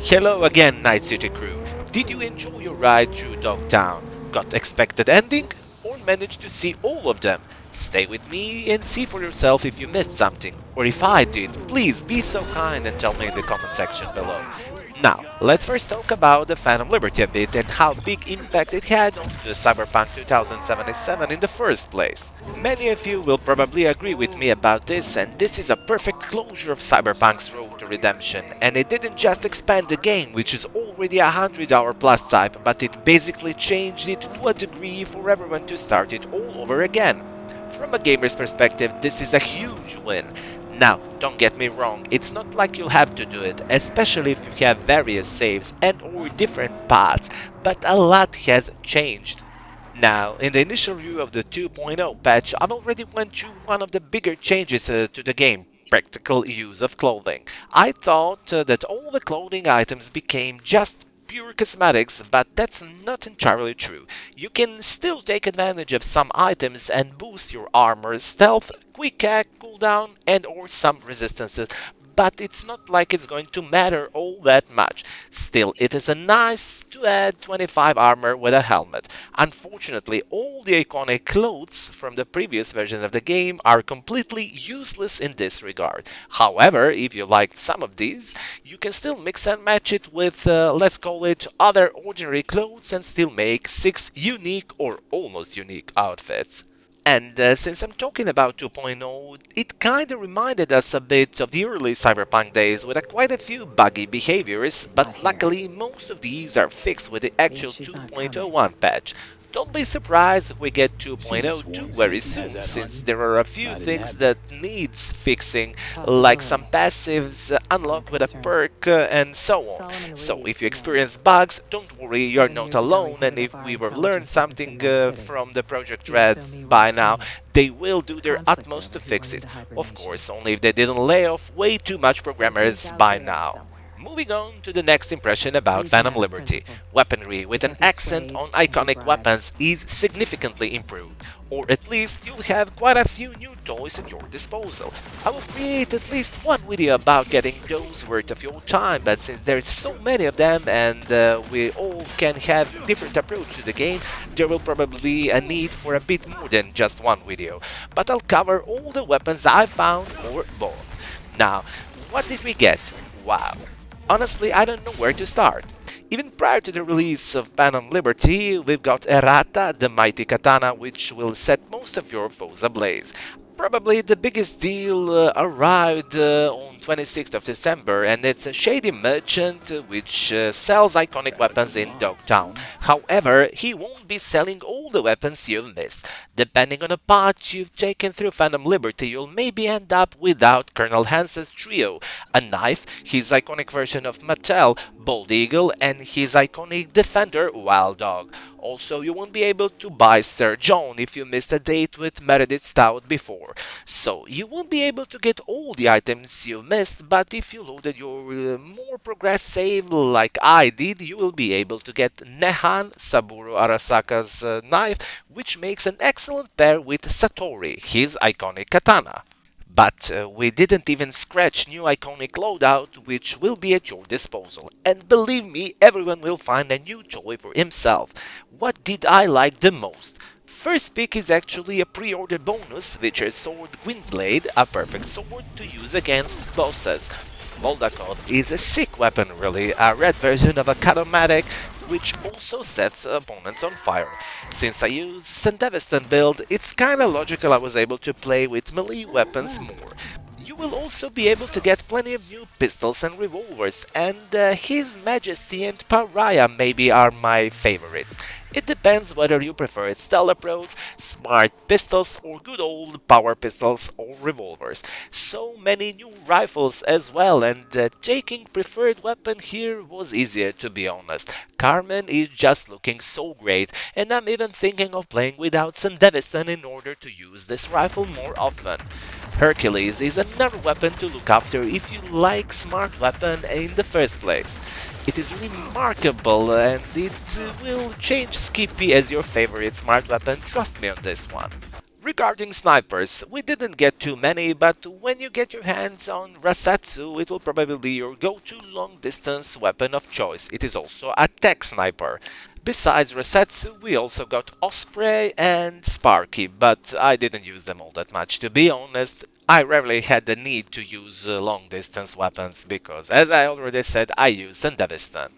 Hello again, Night City crew. Did you enjoy your ride through Dogtown? Got expected ending? Or managed to see all of them? Stay with me and see for yourself if you missed something, or if I did, please be so kind and tell me in the comment section below. Now, let's first talk about the Phantom Liberty a bit and how big impact it had on the Cyberpunk 2077 in the first place. Many of you will probably agree with me about this, and this is a perfect closure of Cyberpunk's road to redemption, and it didn't just expand the game, which is already a 100-hour plus type, but it basically changed it to a degree for everyone to start it all over again. From a gamer's perspective, this is a huge win. Now, don't get me wrong, it's not like you'll have to do it, especially if you have various saves and or different paths, but a lot has changed. Now, in the initial review of the 2.0 patch, I've already went through one of the bigger changes to the game. Practical use of clothing. I thought that all the clothing items became just pure cosmetics, but that's not entirely true. You can still take advantage of some items and boost your armor, stealth, quick hack, cooldown, and or some resistances, but it's not like it's going to matter all that much. Still, it is a nice to add 25 armor with a helmet. Unfortunately, all the iconic clothes from the previous version of the game are completely useless in this regard. However, if you liked some of these, you can still mix and match it with, let's call it, other ordinary clothes and still make 6 unique or almost unique outfits. And since I'm talking about 2.0, it kinda reminded us a bit of the early Cyberpunk days with quite a few buggy behaviors, but luckily most of these are fixed with the actual 2.01 patch. Don't be surprised if we get 2.02 very soon, since there are a few things that needs fixing, like some passives unlocked with a perk and so on. So if you experience bugs, don't worry, you're not alone, and if we were learned something from the Project Red by now, they will do their utmost to fix it. Of course, only if they didn't lay off way too much programmers by now. Moving on to the next impression about Phantom Liberty. Weaponry with an accent on iconic weapons is significantly improved, or at least you'll have quite a few new toys at your disposal. I will create at least one video about getting those worth of your time, but since there's so many of them and we all can have different approach to the game, there will probably be a need for a bit more than just one video. But I'll cover all the weapons I found or bought. Now, what did we get? Wow. Honestly, I don't know where to start. Even prior to the release of Phantom Liberty, we've got Errata, the mighty katana, which will set most of your foes ablaze. Probably the biggest deal arrived on 26th of December, and it's a shady merchant which sells iconic weapons in Dogtown. However, he won't be selling all the weapons you've missed. Depending on the path you've taken through Phantom Liberty, you'll maybe end up without Colonel Hansen's trio, a knife, his iconic version of Mattel, Bald Eagle, and his iconic defender, Wild Dog. Also, you won't be able to buy Sir John if you missed a date with Meredith Stout before. So, you won't be able to get all the items you missed, but if you loaded your more progressed save like I did, you will be able to get Nehan, Saburo Arasaka's knife, which makes an excellent pair with Satori, his iconic katana. But we didn't even scratch new iconic loadout, which will be at your disposal. And believe me, everyone will find a new toy for himself. What did I like the most? First pick is actually a pre-order bonus, features Sword Windblade, a perfect sword to use against bosses. Voldakon is a sick weapon really, a red version of a Katomatic, which also sets opponents on fire. Since I use Sandevistan build, it's kinda logical I was able to play with melee weapons more. You will also be able to get plenty of new pistols and revolvers, and His Majesty and Pariah maybe are my favorites. It depends whether you prefer its stealth approach, smart pistols, or good old power pistols or revolvers. So many new rifles as well, and taking preferred weapon here was easier to be honest. Carmen is just looking so great, and I'm even thinking of playing without Sandevistan in order to use this rifle more often. Hercules is another weapon to look after if you like smart weapon in the first place. It is remarkable and it will change Skippy as your favorite smart weapon, trust me on this one. Regarding snipers, we didn't get too many, but when you get your hands on Rasetsu, it will probably be your go-to long-distance weapon of choice. It is also a tech sniper. Besides Rasetsu, we also got Osprey and Sparky, but I didn't use them all that much. To be honest, I rarely had the need to use long-distance weapons because, as I already said, I use Sandevistan.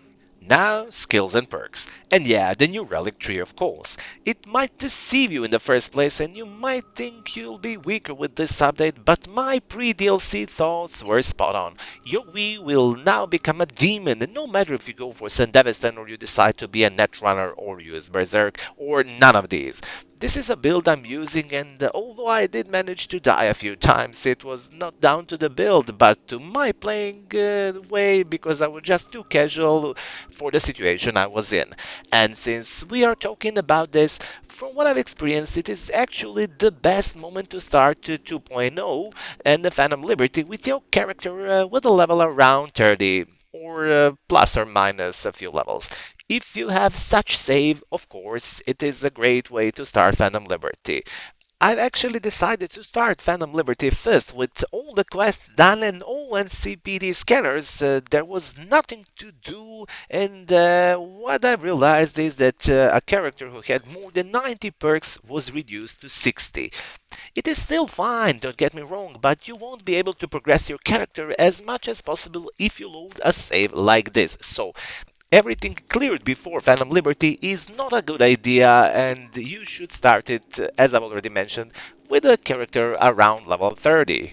Now, skills and perks. And yeah, the new relic tree of course. It might deceive you in the first place and you might think you'll be weaker with this update, but my pre-DLC thoughts were spot on. Your Wii will now become a demon, and no matter if you go for Sandevistan or you decide to be a Netrunner or use Berserk or none of these. This is a build I'm using, and although I did manage to die a few times, it was not down to the build, but to my playing way, because I was just too casual for the situation I was in. And since we are talking about this, from what I've experienced, it is actually the best moment to start 2.0 and the Phantom Liberty with your character with a level around 30, or plus or minus a few levels. If you have such save, of course, it is a great way to start Phantom Liberty. I've actually decided to start Phantom Liberty first with all the quests done and all NCPD scanners. There was nothing to do, and what I've realized is that a character who had more than 90 perks was reduced to 60. It is still fine, don't get me wrong, but you won't be able to progress your character as much as possible if you load a save like this. So, everything cleared before Phantom Liberty is not a good idea, and you should start it, as I've already mentioned, with a character around level 30.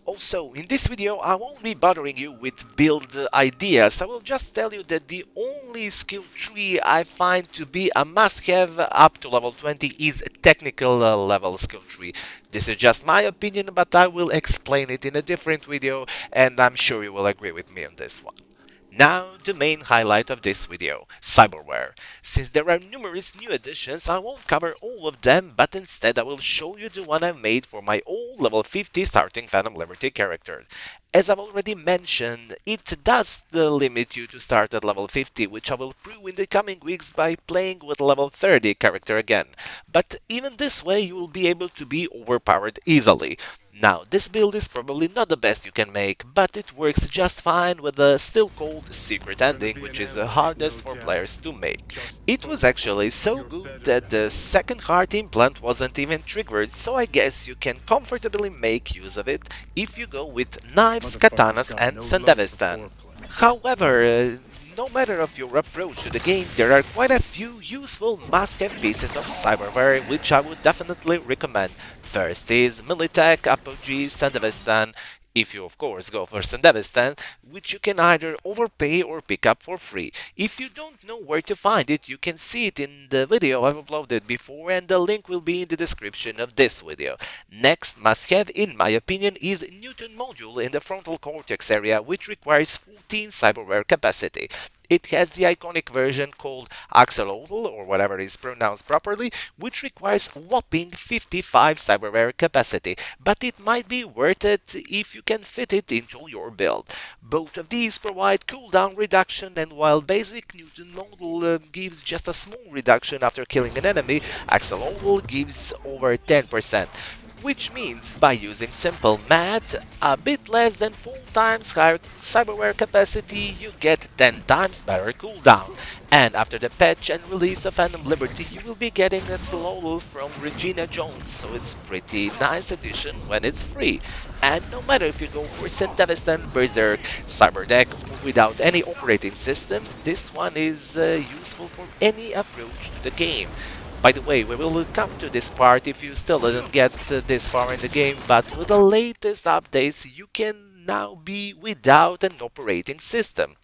Also, in this video, I won't be bothering you with build ideas. I will just tell you that the only skill tree I find to be a must-have up to level 20 is technical level skill tree. This is just my opinion, but I will explain it in a different video, and I'm sure you will agree with me on this one. Now, the main highlight of this video, Cyberware. Since there are numerous new additions, I won't cover all of them, but instead I will show you the one I made for my old level 50 starting Phantom Liberty character. As I've already mentioned, it does limit you to start at level 50, which I will prove in the coming weeks by playing with level 30 character again. But even this way you will be able to be overpowered easily. Now, this build is probably not the best you can make, but it works just fine with the still called secret ending, which is the hardest for players to make. It was actually so good that the second heart implant wasn't even triggered, so I guess you can comfortably make use of it if you go with knives, katanas and Sandevistan. However, no matter of your approach to the game, there are quite a few useful must-have pieces of cyberware which I would definitely recommend. First is Militech, Apogee, Sandevistan, if you of course go for Sandevistan, which you can either overpay or pick up for free. If you don't know where to find it, you can see it in the video I've uploaded before, and the link will be in the description of this video. Next must-have in my opinion is Newton module in the frontal cortex area, which requires 14 cyberware capacity. It has the iconic version called Axolotl, or whatever is pronounced properly, which requires whopping 55 cyberware capacity, but it might be worth it if you can fit it into your build. Both of these provide cooldown reduction, and while basic Newton model gives just a small reduction after killing an enemy, Axolotl gives over 10%. Which means, by using simple math, a bit less than 4 times higher cyberware capacity, you get 10 times better cooldown. And after the patch and release of Phantom Liberty, you will be getting a Axolotl from Regina Jones, so it's pretty nice addition when it's free. And no matter if you go for Sandevistan, Berserk, Cyberdeck, or without any operating system, this one is useful for any approach to the game. By the way, we will come to this part if you still didn't get this far in the game, but with the latest updates you can now be without an operating system.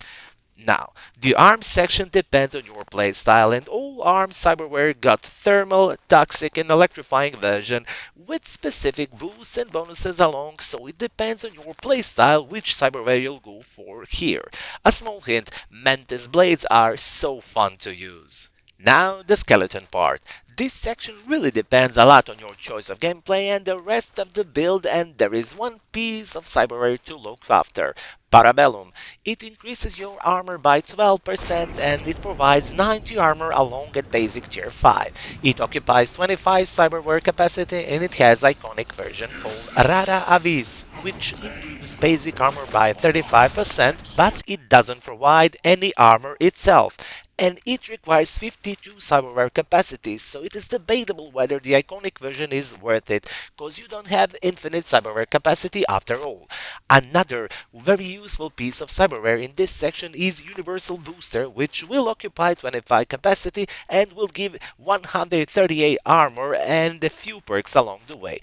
Now, the ARMS section depends on your playstyle, and all ARMS cyberware got thermal, toxic and electrifying version with specific boosts and bonuses along, so it depends on your playstyle which cyberware you'll go for here. A small hint, Mantis blades are so fun to use. Now, the skeleton part. This section really depends a lot on your choice of gameplay and the rest of the build, and there is one piece of cyberware to look after. Parabellum. It increases your armor by 12% and it provides 90 armor along at basic tier 5. It occupies 25 cyberware capacity and it has iconic version called Rara Avis, which improves basic armor by 35%, but it doesn't provide any armor itself. And it requires 52 cyberware capacities, so it is debatable whether the iconic version is worth it, cause you don't have infinite cyberware capacity after all. Another very useful piece of cyberware in this section is Universal Booster, which will occupy 25 capacity and will give 138 armor and a few perks along the way.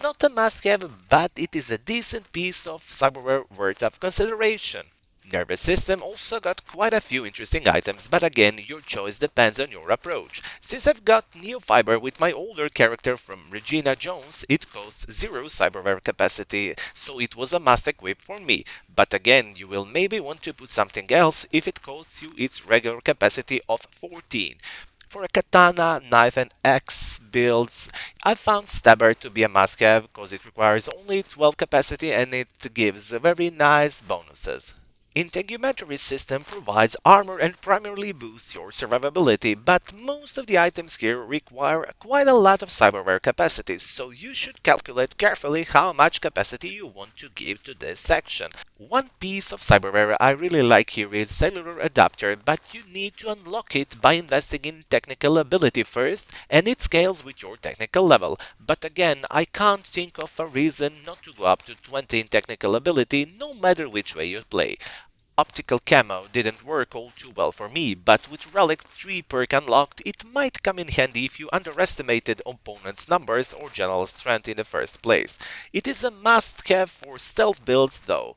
Not a must-have, but it is a decent piece of cyberware worth of consideration. Nervous system also got quite a few interesting items, but again, your choice depends on your approach. Since I've got Neofiber with my older character from Regina Jones, it costs 0 cyberware capacity, so it was a must equip for me. But again, you will maybe want to put something else if it costs you its regular capacity of 14. For a katana, knife and axe builds, I found Stabber to be a must-have because it requires only 12 capacity and it gives very nice bonuses. Integumentary system provides armor and primarily boosts your survivability, but most of the items here require quite a lot of cyberware capacity, so you should calculate carefully how much capacity you want to give to this section. One piece of cyberware I really like here is cellular adapter, but you need to unlock it by investing in technical ability first, and it scales with your technical level. But again, I can't think of a reason not to go up to 20 in technical ability, no matter which way you play. Optical camo didn't work all too well for me, but with Relic 3 perk unlocked, it might come in handy if you underestimated opponents' numbers or general strength in the first place. It is a must-have for stealth builds though.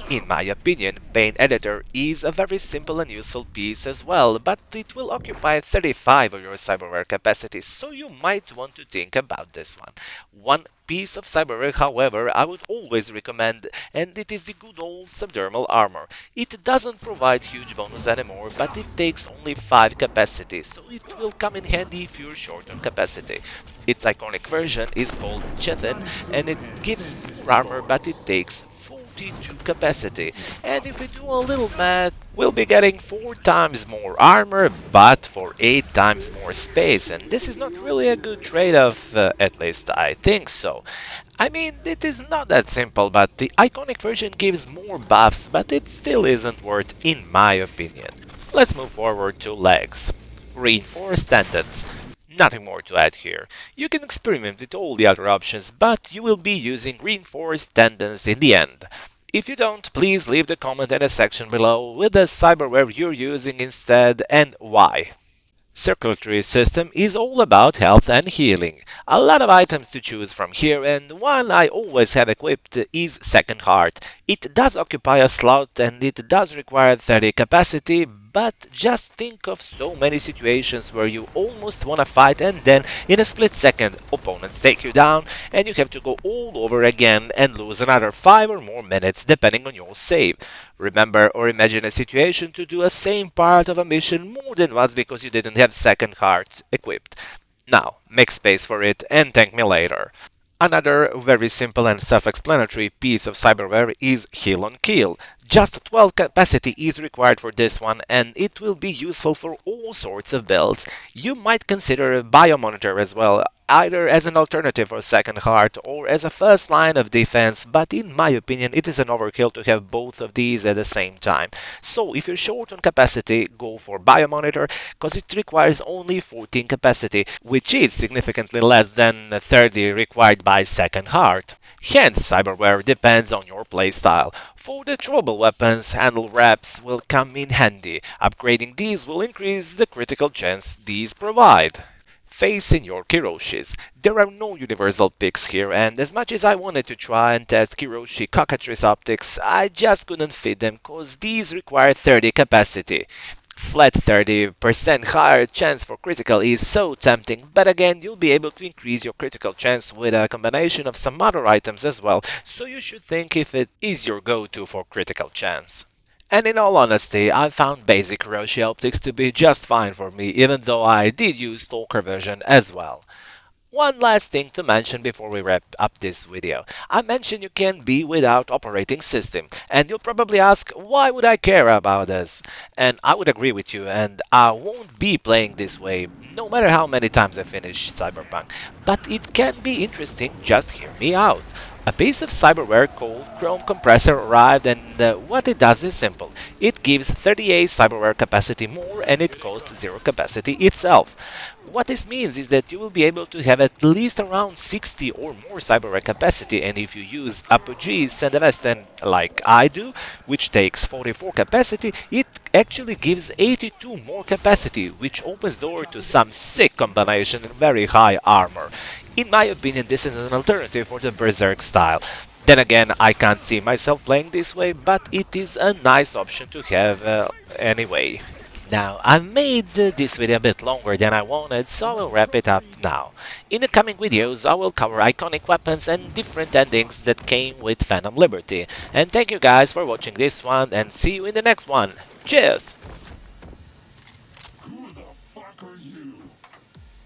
In my opinion, Paint Editor is a very simple and useful piece as well, but it will occupy 35 of your cyberware capacity, so you might want to think about this one. One piece of cyberware, however, I would always recommend, and it is the good old subdermal armor. It doesn't provide huge bonus anymore, but it takes only 5 capacity, so it will come in handy if you're short on capacity. Its iconic version is called Chetan, and it gives more armor, but it takes 42 capacity. And if we do a little math, we'll be getting 4 times more armor, but for 8 times more space, and this is not really a good trade-off, at least I think so. I mean, it is not that simple, but the iconic version gives more buffs, but it still isn't worth in my opinion. Let's move forward to legs. Reinforced tendons. Nothing more to add here. You can experiment with all the other options, but you will be using reinforced tendons in the end. If you don't, please leave the comment in the section below with the cyberware you're using instead and why. Circulatory system is all about health and healing. A lot of items to choose from here, and one I always have equipped is Second Heart. It does occupy a slot and it does require 30 capacity, but just think of so many situations where you almost wanna fight and then in a split second opponents take you down and you have to go all over again and lose another 5 or more minutes depending on your save. Remember or imagine a situation to do a same part of a mission more than once because you didn't have Second Heart equipped. Now, make space for it and thank me later. Another very simple and self-explanatory piece of cyberware is Heal on Kill. Just 12 capacity is required for this one and it will be useful for all sorts of builds. You might consider a biomonitor as well, either as an alternative for Second Heart or as a first line of defense, but in my opinion it is an overkill to have both of these at the same time. So if you're short on capacity, go for biomonitor cause it requires only 14 capacity, which is significantly less than 30 required by Second Heart. Hence, cyberware depends on your playstyle. For the trouble weapons, handle wraps will come in handy. Upgrading these will increase the critical chance these provide. Facing your Kiroshis. There are no universal picks here, and as much as I wanted to try and test Kiroshi cockatrice optics, I just couldn't fit them cause these require 30 capacity. Flat 30% higher chance for critical is so tempting, but again you'll be able to increase your critical chance with a combination of some other items as well, so you should think if it is your go-to for critical chance. And in all honesty, I found basic KIROSHI optics to be just fine for me, even though I did use Stalker version as well. One last thing to mention before we wrap up this video. I mentioned you can be without operating system, and you'll probably ask, why would I care about this? And I would agree with you, and I won't be playing this way, no matter how many times I finish Cyberpunk. But it can be interesting, just hear me out. A piece of cyberware called Chrome Compressor arrived, and what it does is simple. It gives 38 cyberware capacity more, and it costs 0 capacity itself. What this means is that you will be able to have at least around 60 or more cyberware capacity, and if you use Apogee's Sandavestan like I do, which takes 44 capacity, it actually gives 82 more capacity, which opens door to some sick combination and very high armor. In my opinion, this is an alternative for the Berserk style. Then again, I can't see myself playing this way, but it is a nice option to have anyway. Now, I made this video a bit longer than I wanted, so I will wrap it up now. In the coming videos, I will cover iconic weapons and different endings that came with Phantom Liberty. And thank you guys for watching this one, and see you in the next one. Cheers!